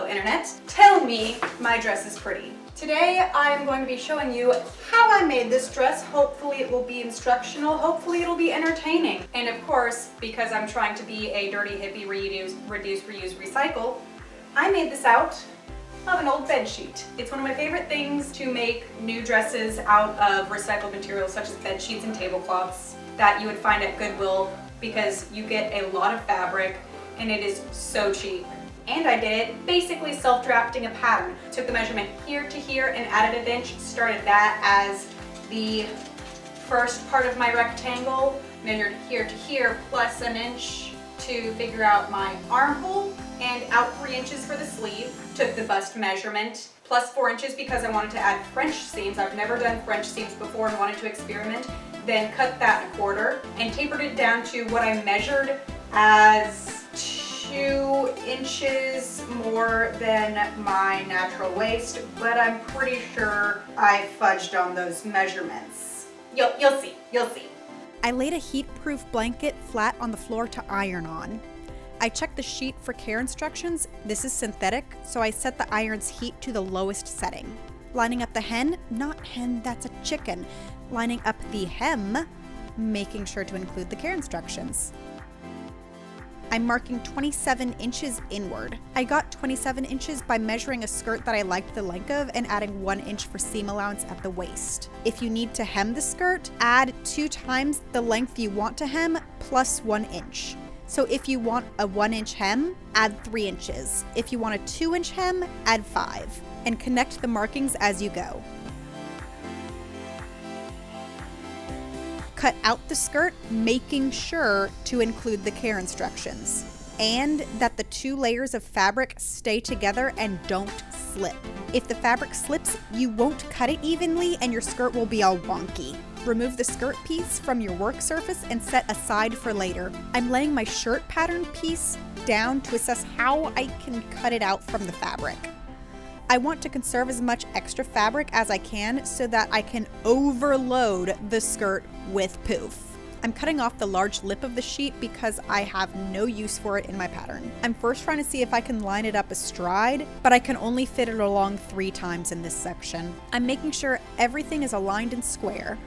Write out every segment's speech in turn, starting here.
internet. Tell me my dress is pretty. Today I'm going to be showing you how I made this dress. Hopefully it will be instructional, hopefully it'll be entertaining. And of course, because I'm trying to be a dirty hippie reduce, recycle, I made this out of an old bed sheet. It's one of my favorite things to make new dresses out of recycled materials such as bed sheets and tablecloths that you would find at Goodwill, because you get a lot of fabric and it is so cheap. And I did it basically self-drafting a pattern. Took the measurement here to here and added an inch, started that as the first part of my rectangle, measured here to here plus an inch to figure out my armhole, and out 3 inches for the sleeve. Took the bust measurement plus 4 inches because I wanted to add French seams. I've never done French seams before and wanted to experiment. Then cut that 1/4 and tapered it down to what I measured as 2 inches more than my natural waist, but I'm pretty sure I fudged on those measurements. You'll see. I laid a heat-proof blanket flat on the floor to iron on. I checked the sheet for care instructions. This is synthetic, so I set the iron's heat to the lowest setting. Lining up the not hen, that's a chicken. Lining up the hem, making sure to include the care instructions. I'm marking 27 inches inward. I got 27 inches by measuring a skirt that I liked the length of and adding 1 inch for seam allowance at the waist. If you need to hem the skirt, add 2 times the length you want to hem plus 1 inch. So if you want a 1 inch hem, add 3 inches. If you want a 2 inch hem, add 5. And connect the markings as you go. Cut out the skirt, making sure to include the care instructions, and that the 2 layers of fabric stay together and don't slip. If the fabric slips, you won't cut it evenly and your skirt will be all wonky. Remove the skirt piece from your work surface and set aside for later. I'm laying my shirt pattern piece down to assess how I can cut it out from the fabric. I want to conserve as much extra fabric as I can so that I can overload the skirt with poof. I'm cutting off the large lip of the sheet because I have no use for it in my pattern. I'm first trying to see if I can line it up astride, but I can only fit it along 3 times in this section. I'm making sure everything is aligned and square.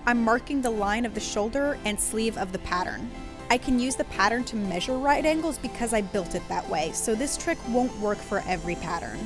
I'm marking the line of the shoulder and sleeve of the pattern. I can use the pattern to measure right angles because I built it that way, so this trick won't work for every pattern.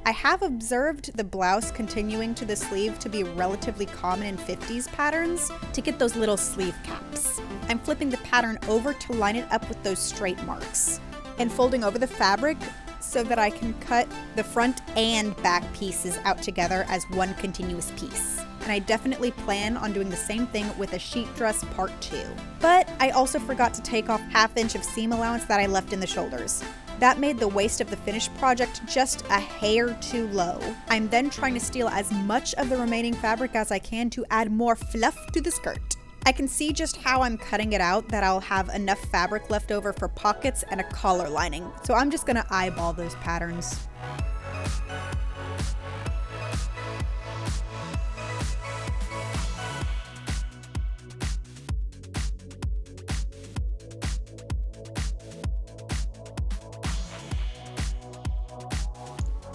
I have observed the blouse continuing to the sleeve to be relatively common in 50s patterns to get those little sleeve caps. I'm flipping the pattern over to line it up with those straight marks and folding over the fabric so that I can cut the front and back pieces out together as one continuous piece. And I definitely plan on doing the same thing with a sheet dress part 2. But I also forgot to take off 1/2 inch of seam allowance that I left in the shoulders. That made the waist of the finished project just a hair too low. I'm then trying to steal as much of the remaining fabric as I can to add more fluff to the skirt. I can see just how I'm cutting it out that I'll have enough fabric left over for pockets and a collar lining. So I'm just gonna eyeball those patterns.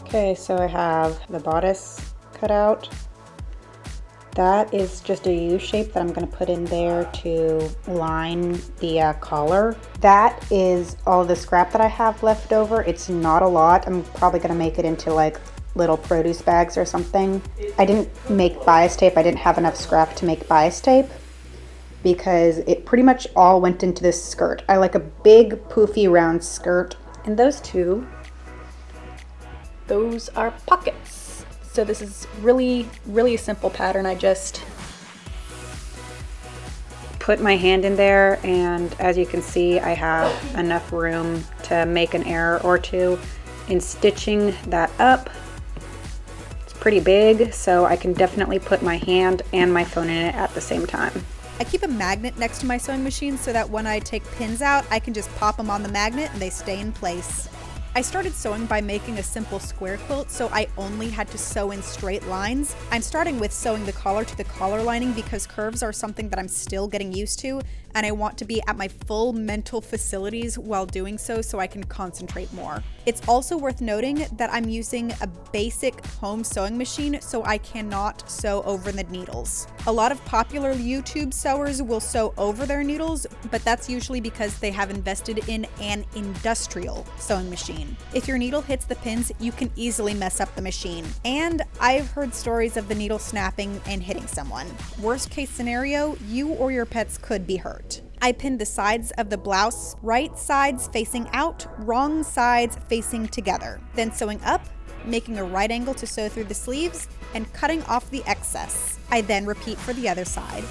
Okay, so I have the bodice cut out. That is just a U shape that I'm going to put in there to line the collar. That is all the scrap that I have left over. It's not a lot. I'm probably going to make it into like little produce bags or something. I didn't make bias tape. I didn't have enough scrap to make bias tape because it pretty much all went into this skirt. I like a big poofy round skirt, and those are pockets. So this is really a simple pattern. I just put my hand in there, and as you can see, I have enough room to make an error or two in stitching that up. It's pretty big, so I can definitely put my hand and my phone in it at the same time. I keep a magnet next to my sewing machine so that when I take pins out, I can just pop them on the magnet and they stay in place. I started sewing by making a simple square quilt, so I only had to sew in straight lines. I'm starting with sewing the collar to the collar lining because curves are something that I'm still getting used to, and I want to be at my full mental facilities while doing so I can concentrate more. It's also worth noting that I'm using a basic home sewing machine, so I cannot sew over the needles. A lot of popular YouTube sewers will sew over their needles, but that's usually because they have invested in an industrial sewing machine. If your needle hits the pins, you can easily mess up the machine. And I've heard stories of the needle snapping and hitting someone. Worst case scenario, you or your pets could be hurt. I pinned the sides of the blouse, right sides facing out, wrong sides facing together. Then sewing up, making a right angle to sew through the sleeves, and cutting off the excess. I then repeat for the other side.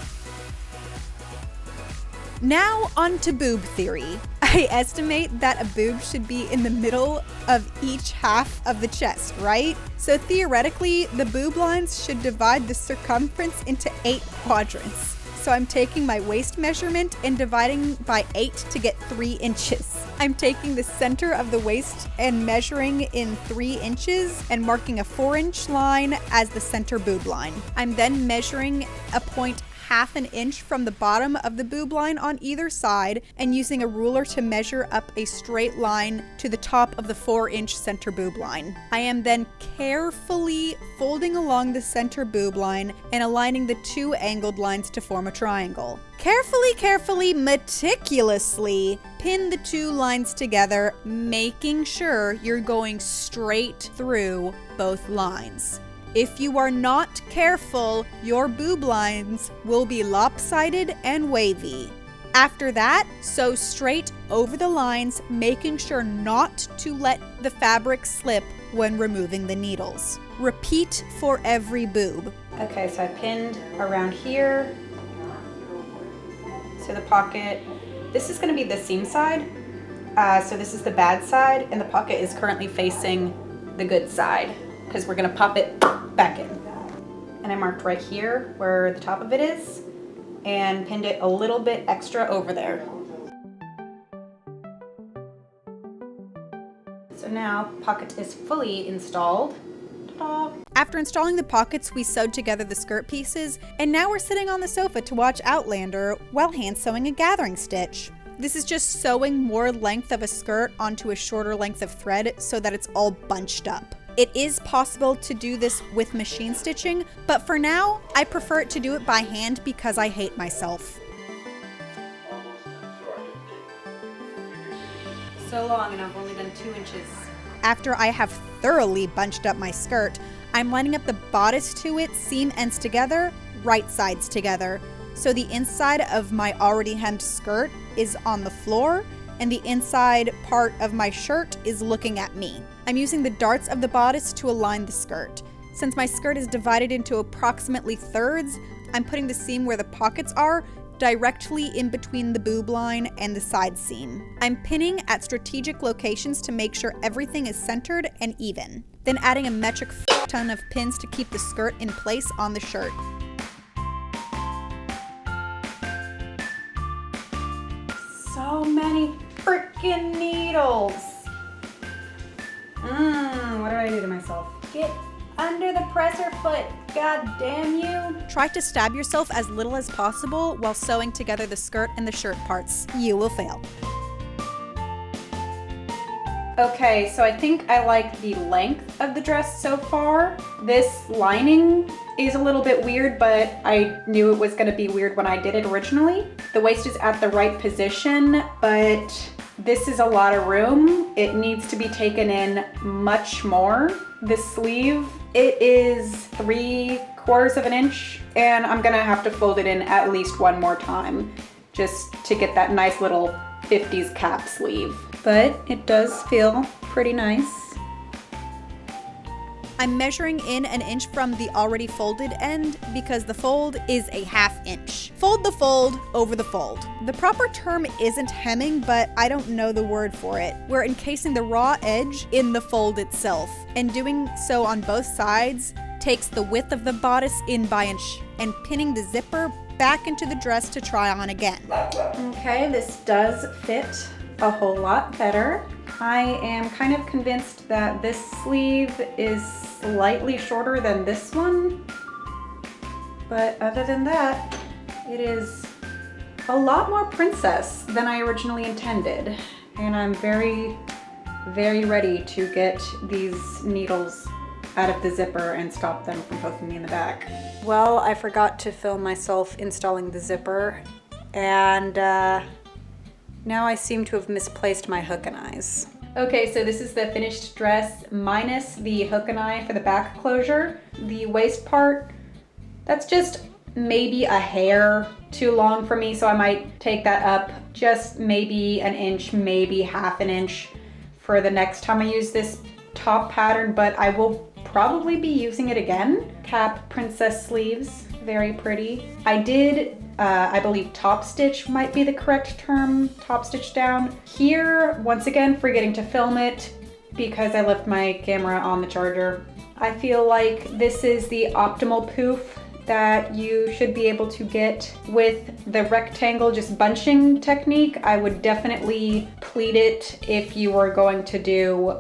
Now on to boob theory. I estimate that a boob should be in the middle of each half of the chest, right? So theoretically, the boob lines should divide the circumference into 8 quadrants. So I'm taking my waist measurement and dividing by 8 to get 3 inches. I'm taking the center of the waist and measuring in 3 inches and marking a 4-inch line as the center boob line. I'm then measuring a point half an inch from the bottom of the boob line on either side and using a ruler to measure up a straight line to the top of the 4-inch center boob line. I am then carefully folding along the center boob line and aligning the 2 angled lines to form a triangle. Carefully, meticulously pin the 2 lines together, making sure you're going straight through both lines. If you are not careful, your boob lines will be lopsided and wavy. After that, sew straight over the lines, making sure not to let the fabric slip when removing the needles. Repeat for every boob. Okay, so I pinned around here. So the pocket, this is going to be the seam side. So this is the bad side, and the pocket is currently facing the good side because we're going to pop it back in. And I marked right here where the top of it is and pinned it a little bit extra over there. So now pocket is fully installed. Ta-da! After installing the pockets, we sewed together the skirt pieces, and now we're sitting on the sofa to watch Outlander while hand sewing a gathering stitch. This is just sewing more length of a skirt onto a shorter length of thread so that it's all bunched up. It is possible to do this with machine stitching, but for now, I prefer to do it by hand because I hate myself. So long and I've only done 2 inches. After I have thoroughly bunched up my skirt, I'm lining up the bodice to it, seam ends together, right sides together. So the inside of my already hemmed skirt is on the floor, and the inside part of my shirt is looking at me. I'm using the darts of the bodice to align the skirt. Since my skirt is divided into approximately thirds, I'm putting the seam where the pockets are directly in between the boob line and the side seam. I'm pinning at strategic locations to make sure everything is centered and even. Then adding a metric ton of pins to keep the skirt in place on the shirt. So many freaking needles. What do I do to myself? Get under the presser foot, god damn you. Try to stab yourself as little as possible while sewing together the skirt and the shirt parts. You will fail. Okay, so I think I like the length of the dress so far. This lining is a little bit weird, but I knew it was gonna be weird when I did it originally. The waist is at the right position, but this is a lot of room. It needs to be taken in much more. The sleeve, it is 3/4 of an inch, and I'm gonna have to fold it in at least one more time just to get that nice little 50s cap sleeve. But it does feel pretty nice. I'm measuring in an inch from the already folded end because the fold is a 1/2 inch. Fold the fold over the fold. The proper term isn't hemming, but I don't know the word for it. We're encasing the raw edge in the fold itself, and doing so on both sides takes the width of the bodice in by inch and pinning the zipper back into the dress to try on again. Okay, this does fit a whole lot better. I am kind of convinced that this sleeve is slightly shorter than this one, but other than that, it is a lot more princess than I originally intended. And I'm very, very ready to get these needles out of the zipper and stop them from poking me in the back. Well, I forgot to film myself installing the zipper, and now I seem to have misplaced my hook and eyes. Okay, so this is the finished dress minus the hook and eye for the back closure. The waist part, that's just maybe a hair too long for me, so I might take that up just maybe an inch, maybe half an inch for the next time I use this top pattern, but I will probably be using it again. Cap princess sleeves, very pretty. I did, I believe top stitch might be the correct term, top stitch down. Here, once again, forgetting to film it because I left my camera on the charger. I feel like this is the optimal poof that you should be able to get with the rectangle just bunching technique. I would definitely pleat it if you were going to do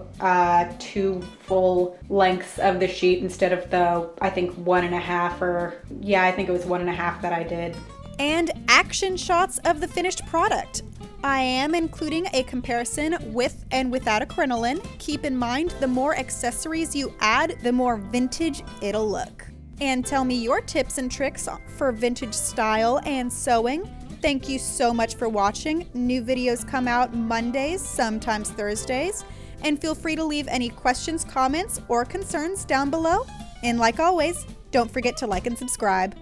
2 full lengths of the sheet instead of the, I think 1.5, or yeah, I think it was 1.5 that I did. And action shots of the finished product. I am including a comparison with and without a crinoline. Keep in mind, the more accessories you add, the more vintage it'll look. And tell me your tips and tricks for vintage style and sewing. Thank you so much for watching. New videos come out Mondays, sometimes Thursdays. And feel free to leave any questions, comments, or concerns down below. And like always, don't forget to like and subscribe.